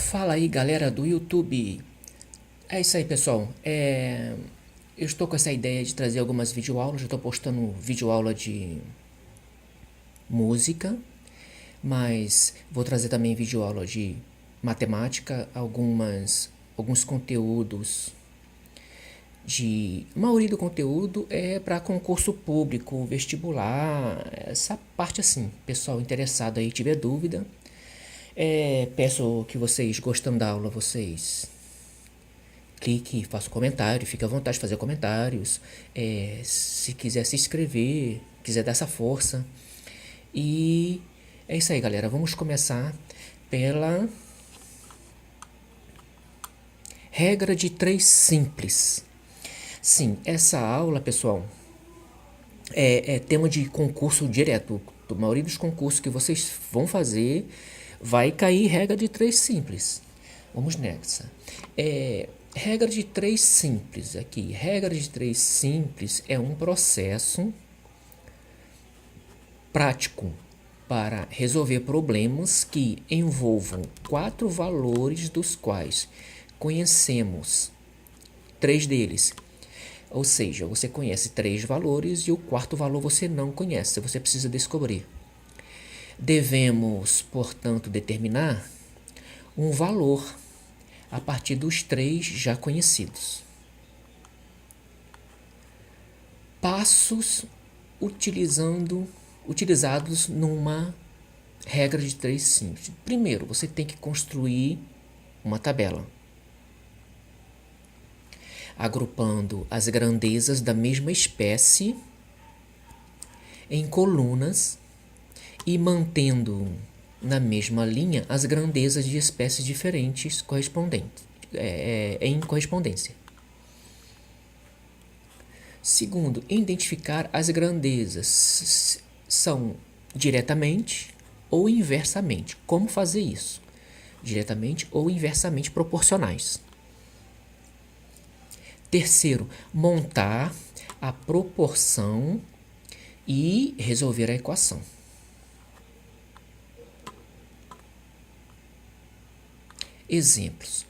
Fala aí, galera do YouTube. É isso aí, pessoal. Eu estou com essa ideia de trazer algumas videoaulas. Já estou postando videoaula de música, mas vou trazer também videoaula de matemática, alguns conteúdos A maioria do conteúdo é para concurso público, vestibular, essa parte assim. Pessoal interessado aí tiver dúvida, peço que vocês, gostando da aula, vocês clique, faça um comentário, fique à vontade de fazer comentários. Se quiser se inscrever, quiser dar essa força. E é isso aí, galera. Vamos começar pela regra de 3 simples. Sim, essa aula, pessoal, é tema de concurso direto. A maioria dos concursos que vocês vão fazer vai cair regra de 3 simples. Vamos nessa. Regra de 3 simples aqui. Regra de 3 simples é um processo prático para resolver problemas que envolvam 4 valores dos quais conhecemos 3 deles. Ou seja, você conhece 3 valores e o quarto valor você não conhece, você precisa descobrir. Devemos, portanto, determinar um valor a partir dos 3 já conhecidos. Passos utilizados numa regra de 3 simples. Primeiro, você tem que construir uma tabela, agrupando as grandezas da mesma espécie em colunas e mantendo na mesma linha as grandezas de espécies diferentes em correspondência. Segundo, identificar as grandezas são diretamente ou inversamente. Como fazer isso? Diretamente ou inversamente proporcionais. Terceiro, montar a proporção e resolver a equação. Exemplos.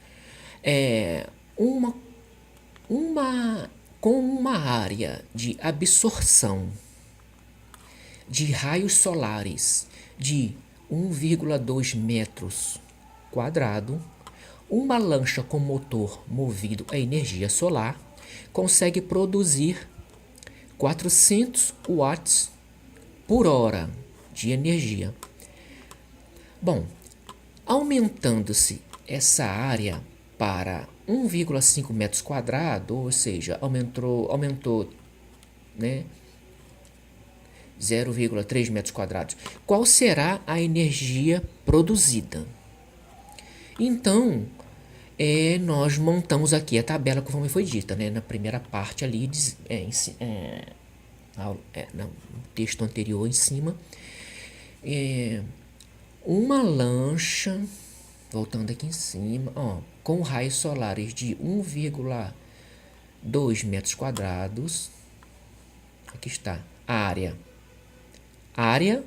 Com uma área de absorção de raios solares de 1,2 metros quadrado, uma lancha com motor movido a energia solar consegue produzir 400 watts por hora de energia. Bom, aumentando-se essa área para 1,5 metros quadrados, ou seja, aumentou, né, 0,3 metros quadrados. Qual será a energia produzida? Então, nós montamos aqui a tabela conforme foi dita, né, na primeira parte ali, no texto anterior em cima. Uma lancha, voltando aqui em cima, com raios solares de 1,2 metros quadrados. Aqui está a área. Área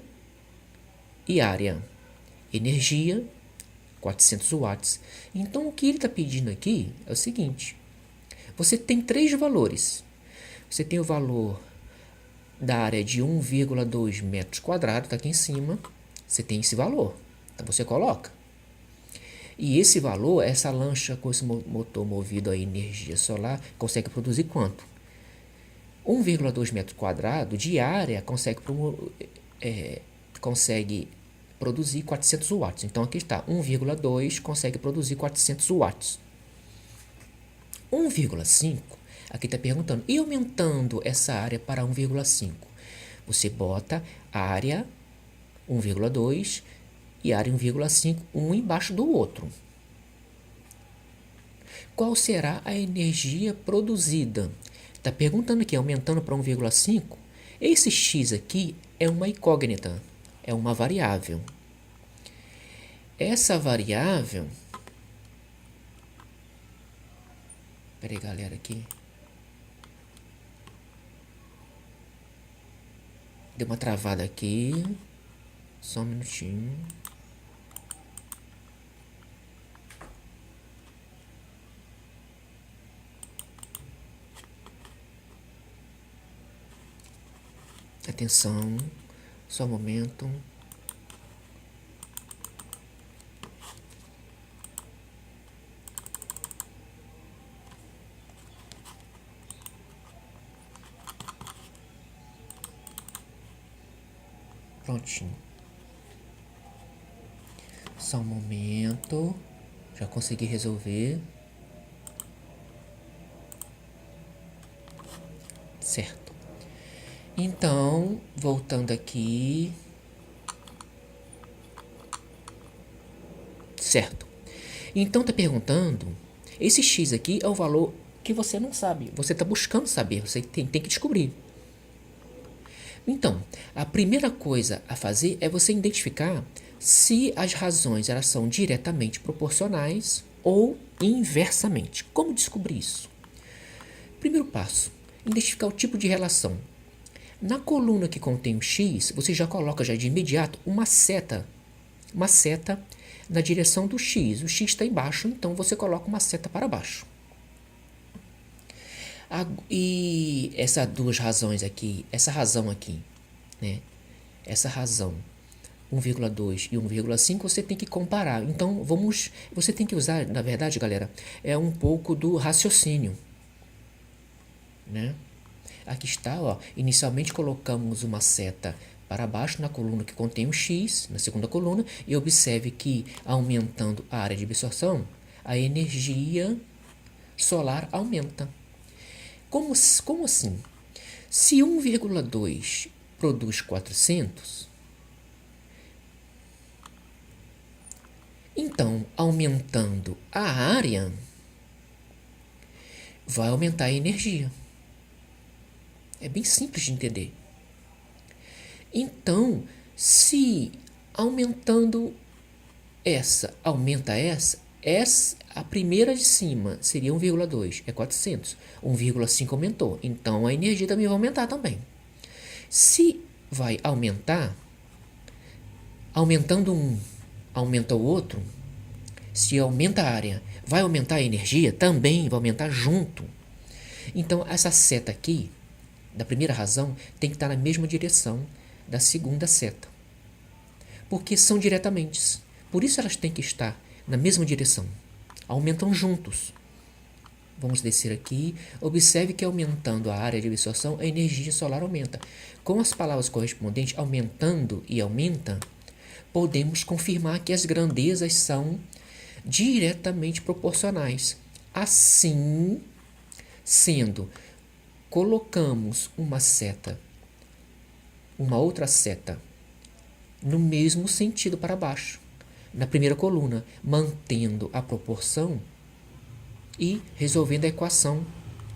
e área. Energia, 400 watts. Então, o que ele está pedindo aqui é o seguinte. Você tem 3 valores. Você tem o valor da área de 1,2 metros quadrados, está aqui em cima. Você tem esse valor. Então, você coloca. E esse valor, essa lancha com esse motor movido a energia solar, consegue produzir quanto? 1,2 metros quadrados de área consegue produzir 400 watts. Então, aqui está, 1,2 consegue produzir 400 watts. 1,5, aqui está perguntando, e aumentando essa área para 1,5? Você bota área 1,2 e área 1,5, um embaixo do outro. Qual será a energia produzida? Está perguntando aqui, aumentando para 1,5. Esse x aqui é uma incógnita, é uma variável. Essa variável... Espera aí, galera, aqui. Deu uma travada aqui. Só um minutinho. Atenção, só um momento. Prontinho. Só um momento. Já consegui resolver. Certo. Então, voltando aqui. Certo. Então tá perguntando, esse x aqui é o valor que você não sabe. Você está buscando saber, você tem que descobrir. Então, a primeira coisa a fazer é você identificar se as razões elas são diretamente proporcionais ou inversamente. Como descobrir isso? Primeiro passo, identificar o tipo de relação. Na coluna que contém o x, você já coloca já de imediato uma seta na direção do x. O x está embaixo, então você coloca uma seta para baixo. E essas duas razões aqui, essa razão aqui, né? Essa razão 1,2 e 1,5 você tem que comparar. Então você tem que usar, na verdade, galera, é um pouco do raciocínio, né? Aqui está, ó. Inicialmente colocamos uma seta para baixo na coluna que contém o x, na segunda coluna, e observe que aumentando a área de absorção, a energia solar aumenta. Como assim? Se 1,2 produz 400, então aumentando a área, vai aumentar a energia. É bem simples de entender. Então, se aumentando essa, aumenta essa, a primeira de cima seria 1,2, é 400. 1,5 aumentou, então a energia também vai aumentar também. Se vai aumentar, aumentando um, aumenta o outro, se aumenta a área, vai aumentar a energia? Também vai aumentar junto. Então, essa seta aqui, da primeira razão, tem que estar na mesma direção da segunda seta. Porque são diretamente. Por isso elas têm que estar na mesma direção. Aumentam juntos. Vamos descer aqui. Observe que aumentando a área de absorção, a energia solar aumenta. Com as palavras correspondentes, aumentando e aumenta, podemos confirmar que as grandezas são diretamente proporcionais. Assim sendo, colocamos uma outra seta no mesmo sentido para baixo, na primeira coluna, mantendo a proporção e resolvendo a equação.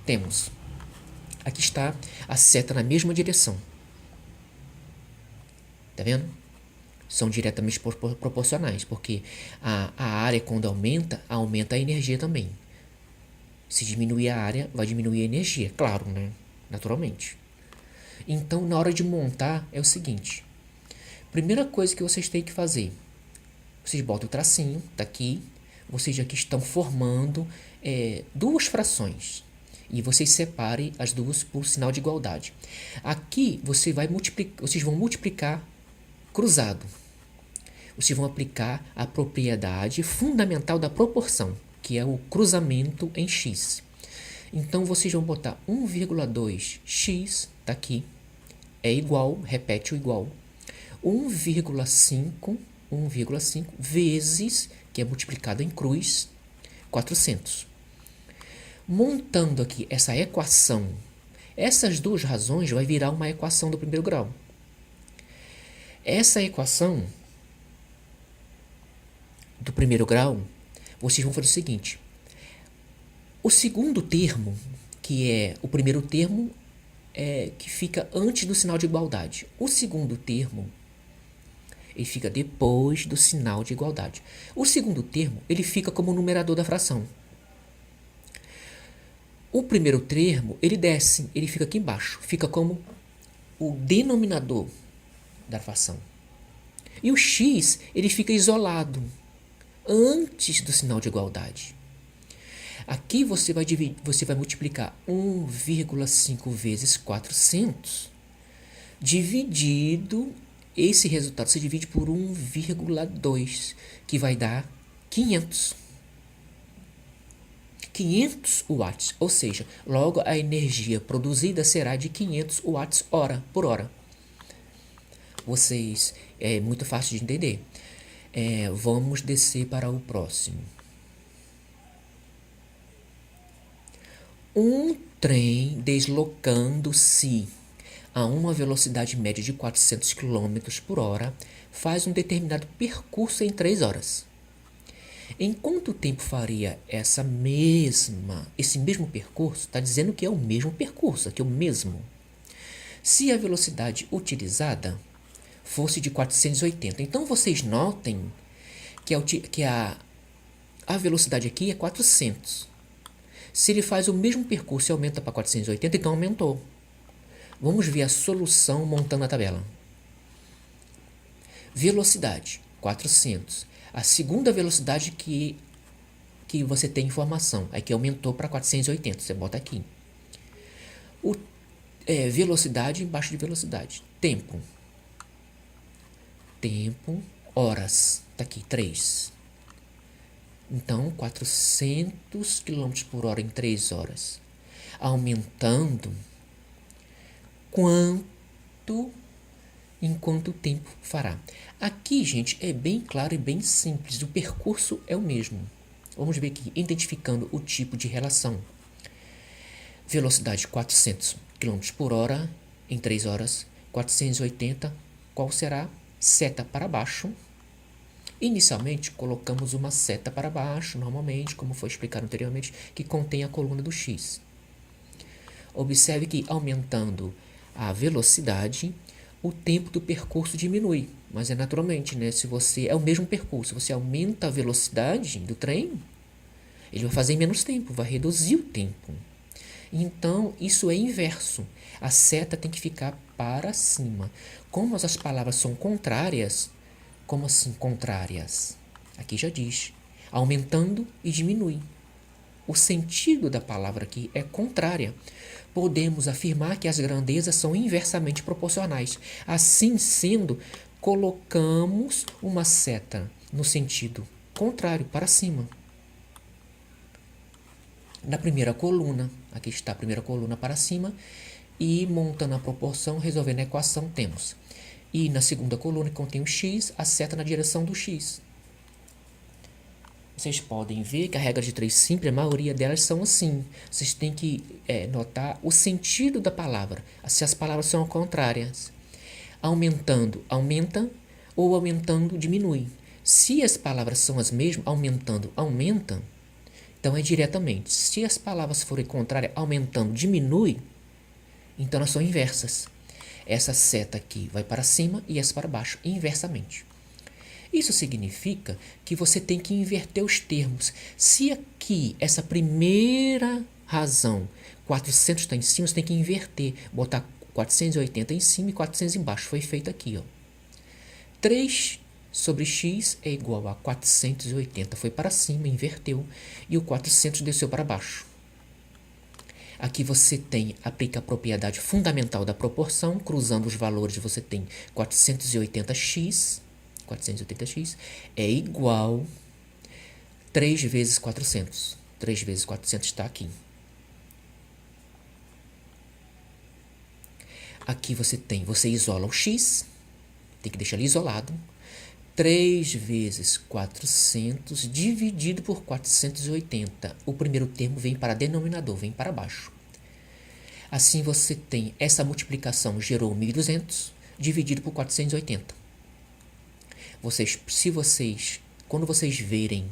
Temos, aqui está a seta na mesma direção. Tá vendo? São diretamente proporcionais, porque a área, quando aumenta a energia também. Se diminuir a área, vai diminuir a energia, claro, né? Naturalmente. Então, na hora de montar, é o seguinte. Primeira coisa que vocês têm que fazer. Vocês botam o tracinho, tá aqui. Vocês aqui estão formando duas frações. E vocês separem as duas por sinal de igualdade. Aqui, vocês vão multiplicar cruzado. Vocês vão aplicar a propriedade fundamental da proporção, que é o cruzamento em x. Então, vocês vão botar 1,2x, tá aqui, é igual, repete o igual, 1,5 vezes, que é multiplicado em cruz, 400. Montando aqui essa equação, essas duas razões vai virar uma equação do primeiro grau. Essa equação do primeiro grau, vocês vão fazer o seguinte. O segundo termo, que é o primeiro termo, que fica antes do sinal de igualdade. O segundo termo, ele fica depois do sinal de igualdade. O segundo termo, ele fica como o numerador da fração. O primeiro termo, ele desce, ele fica aqui embaixo. Fica como o denominador da fração. E o x, ele fica isolado antes do sinal de igualdade. Aqui você vai multiplicar 1,5 vezes 400 dividido, esse resultado se divide por 1,2, que vai dar 500. 500 watts, ou seja, logo a energia produzida será de 500 watts por hora. Vocês, é muito fácil de entender. Vamos descer para o próximo. Um trem deslocando-se a uma velocidade média de 400 km por hora faz um determinado percurso em 3 horas. Em quanto tempo faria esse mesmo percurso? Está dizendo que é o mesmo percurso, aqui é o mesmo. Se a velocidade utilizada fosse de 480, então vocês notem que a velocidade aqui é 400. Se ele faz o mesmo percurso e aumenta para 480, então aumentou. Vamos ver a solução montando a tabela. Velocidade, 400. A segunda velocidade que você tem informação é que aumentou para 480. Você bota aqui. Velocidade embaixo de velocidade. Tempo. Horas. Está aqui, 3. Então, 400 km por hora em 3 horas. Aumentando em quanto tempo fará. Aqui, gente, é bem claro e bem simples. O percurso é o mesmo. Vamos ver aqui, identificando o tipo de relação. Velocidade 400 km por hora em 3 horas. 480, qual será? Seta para baixo. Inicialmente, colocamos uma seta para baixo, normalmente, como foi explicado anteriormente, que contém a coluna do x. Observe que, aumentando a velocidade, o tempo do percurso diminui. Mas é naturalmente, né? Se você é o mesmo percurso, você aumenta a velocidade do trem, ele vai fazer em menos tempo, vai reduzir o tempo. Então, isso é inverso. A seta tem que ficar para cima. Como as palavras são contrárias, como assim contrárias? Aqui já diz, aumentando e diminui. O sentido da palavra aqui é contrária. Podemos afirmar que as grandezas são inversamente proporcionais. Assim sendo, colocamos uma seta no sentido contrário, para cima. Na primeira coluna, aqui está a primeira coluna para cima, e montando a proporção, resolvendo a equação, temos. E na segunda coluna, que contém o x, a seta na direção do x. Vocês podem ver que a regra de 3 simples, a maioria delas são assim. Vocês têm que notar o sentido da palavra, se as palavras são contrárias. Aumentando, aumenta, ou aumentando, diminui. Se as palavras são as mesmas, aumentando, aumenta, então é diretamente. Se as palavras forem contrárias, aumentando, diminui, então elas são inversas. Essa seta aqui vai para cima e essa para baixo, inversamente. Isso significa que você tem que inverter os termos. Se aqui, essa primeira razão, 400 está em cima, você tem que inverter. Botar 480 em cima e 400 embaixo. Foi feito aqui, ó. 3 sobre x é igual a 480. Foi para cima, inverteu. E o 400 desceu para baixo. Aqui você aplica a propriedade fundamental da proporção. Cruzando os valores, você tem 480x. 480x é igual 3 vezes 400. 3 vezes 400 está aqui. Aqui você isola o x, tem que deixar ele isolado. 3 vezes 400 dividido por 480. O primeiro termo vem para denominador, vem para baixo. Assim você tem essa multiplicação gerou 1.200 dividido por 480. Quando vocês verem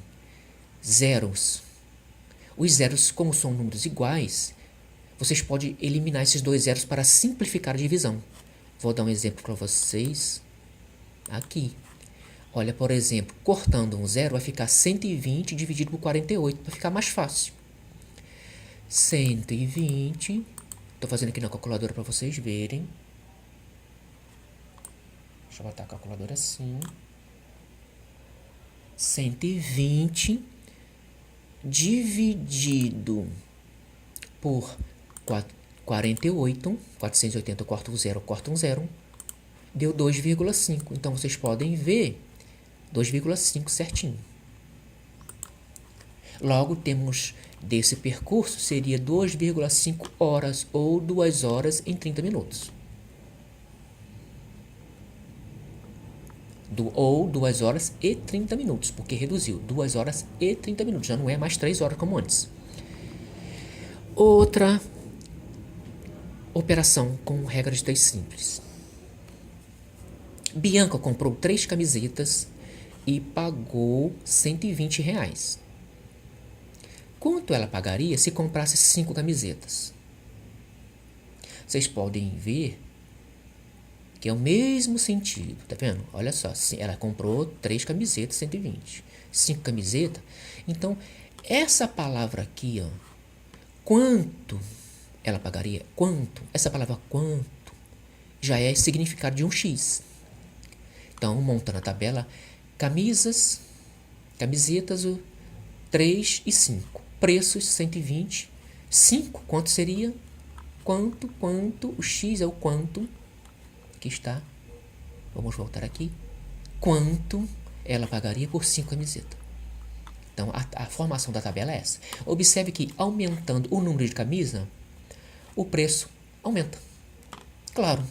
zeros, os zeros, como são números iguais, vocês podem eliminar esses dois zeros para simplificar a divisão. Vou dar um exemplo para vocês aqui. Olha, por exemplo, cortando um zero vai ficar 120 dividido por 48, para ficar mais fácil. 120, estou fazendo aqui na calculadora para vocês verem. Deixa eu botar a calculadora assim. 120 dividido por 48, 480 corta um zero, deu 2,5. Então, vocês podem ver 2,5 certinho. Logo, temos desse percurso, seria 2,5 horas ou 2 horas em 30 minutos. Ou 2 horas e 30 minutos, porque reduziu. 2 horas e 30 minutos, já não é mais 3 horas como antes. Outra operação com regra de 3 simples. Bianca comprou 3 camisetas e pagou R$120. Quanto ela pagaria se comprasse 5 camisetas? Vocês podem ver que é o mesmo sentido, tá vendo? Olha só, ela comprou 3 camisetas, 120. 5 camisetas. Então, essa palavra aqui, ó, quanto ela pagaria? Quanto? Essa palavra quanto já é significado de um X. Então, montando a tabela, camisetas, 3 e 5. Preços, 120. 5, quanto seria? Quanto? O X é o quanto. Aqui está. Vamos voltar aqui. Quanto ela pagaria por 5 camisetas? Então, a formação da tabela é essa. Observe que, aumentando o número de camisa, o preço aumenta. Claro,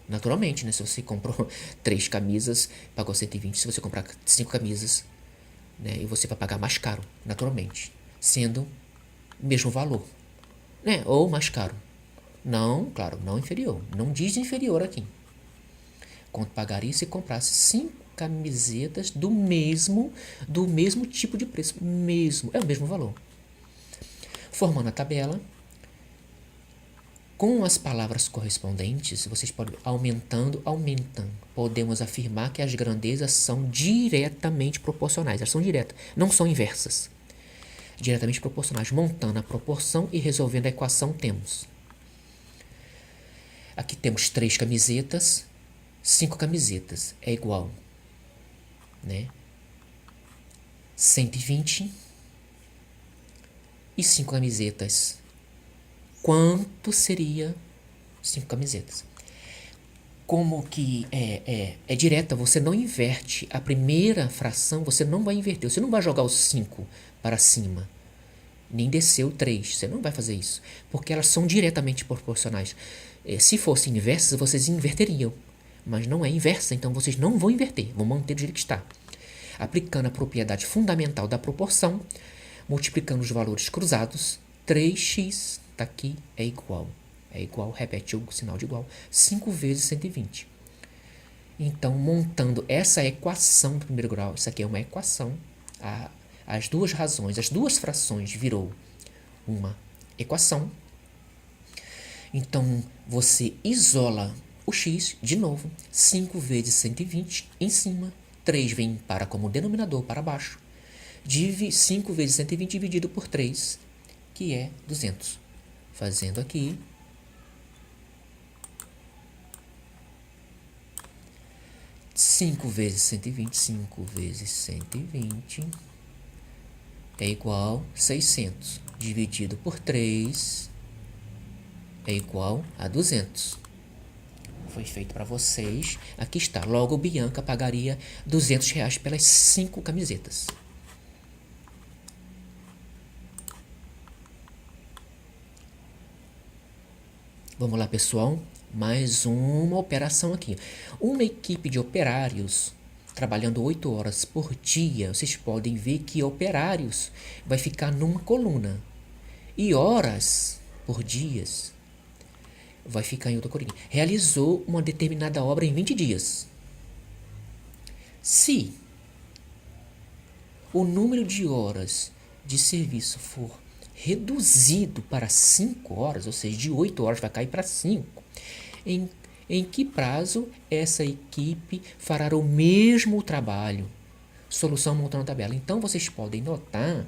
naturalmente, né? Se você comprou 3 camisas, pagou 120. Se você comprar 5 camisas, né, e você vai pagar mais caro, naturalmente, sendo o mesmo valor, né? Ou mais caro. Não, claro, não inferior. Não diz inferior aqui. Quanto pagaria se comprasse 5 camisetas do mesmo tipo de preço. É o mesmo valor. Formando a tabela, com as palavras correspondentes, vocês podem aumentando. Podemos afirmar que as grandezas são diretamente proporcionais. Elas são diretas, não são inversas. Diretamente proporcionais. Montando a proporção e resolvendo a equação, temos. Aqui temos 3 camisetas. 5 camisetas é igual, né? 120 e 5 camisetas. Quanto seria 5 camisetas? Como que é direta, você não inverte. A primeira fração você não vai inverter. Você não vai jogar os 5 para cima, nem descer o 3. Você não vai fazer isso, porque elas são diretamente proporcionais. Se fossem inversas, vocês inverteriam. Mas não é inversa, então vocês não vão inverter, vão manter do jeito que está. Aplicando a propriedade fundamental da proporção, multiplicando os valores cruzados, 3x, está aqui, é igual, repete o sinal de igual, 5 vezes 120. Então, montando essa equação do primeiro grau, isso aqui é uma equação, as duas razões, as duas frações virou uma equação. Então, você isola o x, de novo, 5 vezes 120 em cima, 3 vem para como denominador para baixo, 5 vezes 120 dividido por 3, que é 200. Fazendo aqui, cinco vezes 120 é igual a 600, dividido por 3 é igual a 200. Foi feito para vocês. Aqui está. Logo, Bianca pagaria R$200 pelas 5 camisetas. Vamos lá, pessoal. Mais uma operação aqui. Uma equipe de operários trabalhando 8 horas por dia. Vocês podem ver que operários vai ficar numa coluna. E horas por dias vai ficar em outra coluna. Realizou uma determinada obra em 20 dias. Se o número de horas de serviço for reduzido para 5 horas, ou seja, de 8 horas vai cair para 5, em que prazo essa equipe fará o mesmo trabalho? Solução montando a tabela. Então, vocês podem notar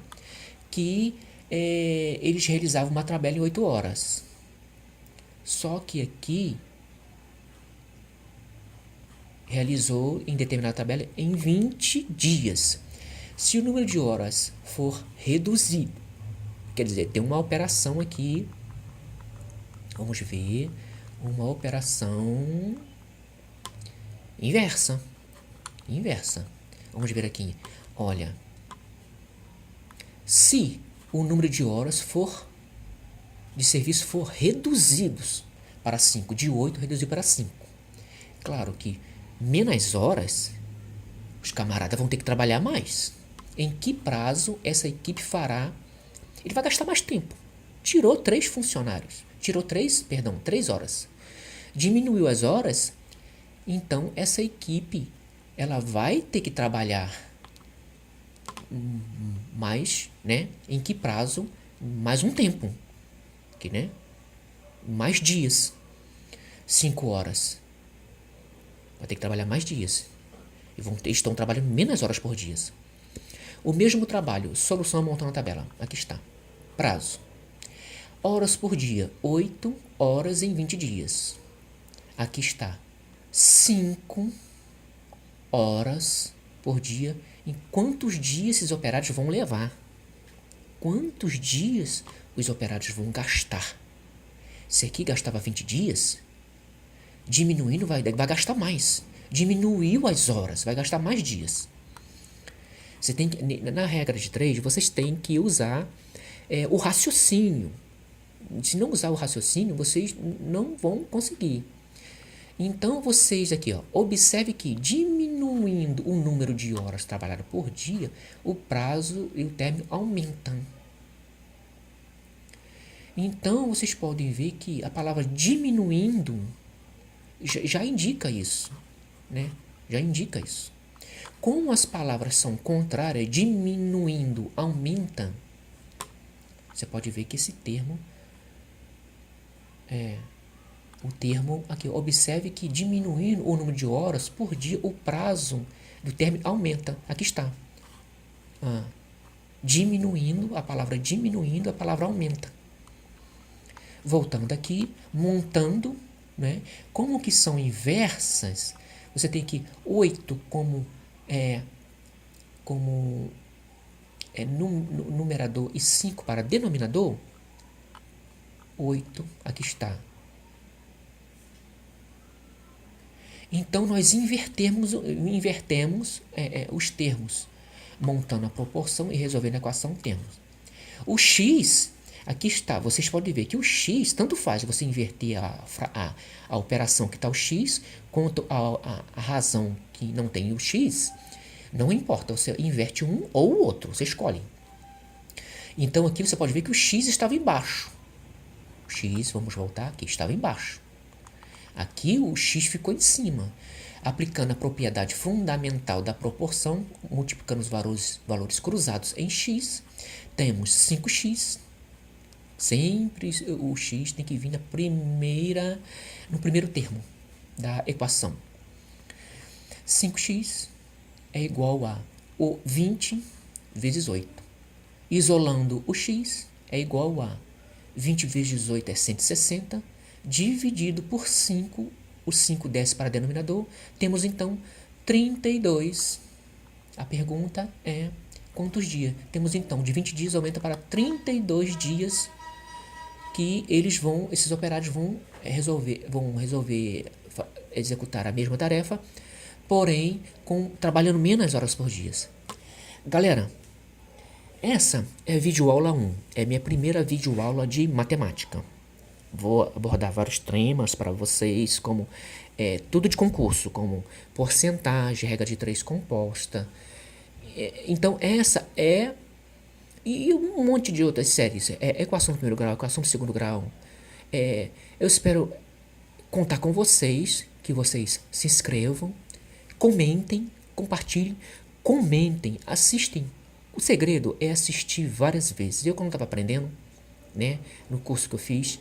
que eles realizavam uma tabela em 8 horas. Só que aqui realizou em determinada tabela em 20 dias. Se o número de horas for reduzido, quer dizer, tem uma operação aqui Vamos ver uma operação inversa. Inversa. Vamos ver aqui. Olha, se o número de horas de serviço for reduzidos para 5, de 8 reduzido para 5. Claro que menos horas, os camaradas vão ter que trabalhar mais. Em que prazo essa equipe fará? Ele vai gastar mais tempo. Tirou 3 funcionários. Tirou 3 horas. Diminuiu as horas, então essa equipe ela vai ter que trabalhar mais, né? Em que prazo? Mais um tempo. Aqui, né? Mais dias. 5 horas. Vai ter que trabalhar mais dias. E estão trabalhando menos horas por dia. O mesmo trabalho, solução montando a tabela. Aqui está. Prazo. Horas por dia, 8 horas em 20 dias. Aqui está. 5 horas por dia. Em quantos dias esses operários vão levar? Quantos dias os operários vão gastar? Se aqui gastava 20 dias, diminuindo vai gastar mais. Diminuiu as horas, vai gastar mais dias. Você tem que, na regra de 3, vocês têm que usar o raciocínio. Se não usar o raciocínio, vocês não vão conseguir. Então, vocês aqui, ó, observe que diminuindo o número de horas trabalhadas por dia, o prazo e o término aumentam. Então, vocês podem ver que a palavra diminuindo já indica isso, né? Já indica isso. Como as palavras são contrárias, diminuindo, aumenta, você pode ver que esse termo o termo aqui, observe que diminuindo o número de horas por dia, o prazo do término aumenta. Aqui está. Diminuindo, a palavra aumenta. Voltando aqui, montando, né? Como que são inversas, você tem aqui 8 como numerador e 5 para denominador. 8, aqui está. Então, nós invertemos os termos, montando a proporção e resolvendo a equação termos. O x, aqui está, vocês podem ver que o x, tanto faz você inverter a operação que está o x, quanto a razão que não tem o x, não importa, você inverte um ou o outro, você escolhe. Então, aqui você pode ver que o x estava embaixo. O x, vamos voltar aqui, estava embaixo. Aqui o x ficou em cima. Aplicando a propriedade fundamental da proporção, multiplicando os valores cruzados em x, temos 5x. Sempre o x tem que vir no primeiro termo da equação. 5x é igual a 20 vezes 8. Isolando o x é igual a 20 vezes 8 é 160, dividido por 5, o 5 desce para denominador, temos então 32. A pergunta é quantos dias? Temos então, de 20 dias aumenta para 32 dias que esses operários vão resolver executar a mesma tarefa, porém trabalhando menos horas por dia. Galera, essa é a videoaula 1, é minha primeira videoaula de matemática. Vou abordar vários temas para vocês, como tudo de concurso, como porcentagem, regra de 3 composta. Então, essa e um monte de outras séries. Equação do primeiro grau, equação do segundo grau. Eu espero contar com vocês, que vocês se inscrevam, comentem, compartilhem, assistem. O segredo é assistir várias vezes. Eu, quando estava aprendendo, né, no curso que eu fiz,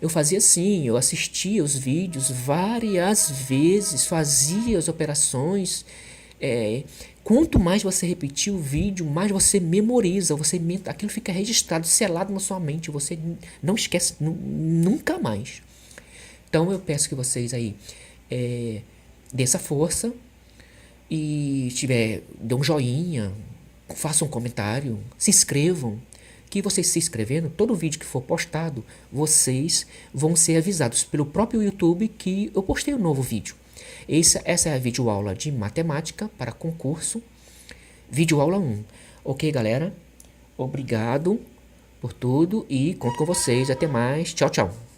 eu fazia assim, eu assistia os vídeos várias vezes, fazia as operações. Quanto mais você repetir o vídeo, mais você memoriza, aquilo fica registrado, selado na sua mente, você não esquece nunca mais. Então eu peço que vocês aí dê essa força e dê um joinha, façam um comentário, se inscrevam, que vocês se inscrevendo, todo vídeo que for postado, vocês vão ser avisados pelo próprio YouTube que eu postei um novo vídeo. Essa é a videoaula de matemática para concurso, videoaula 1. Ok, galera? Obrigado por tudo e conto com vocês. Até mais. Tchau, tchau.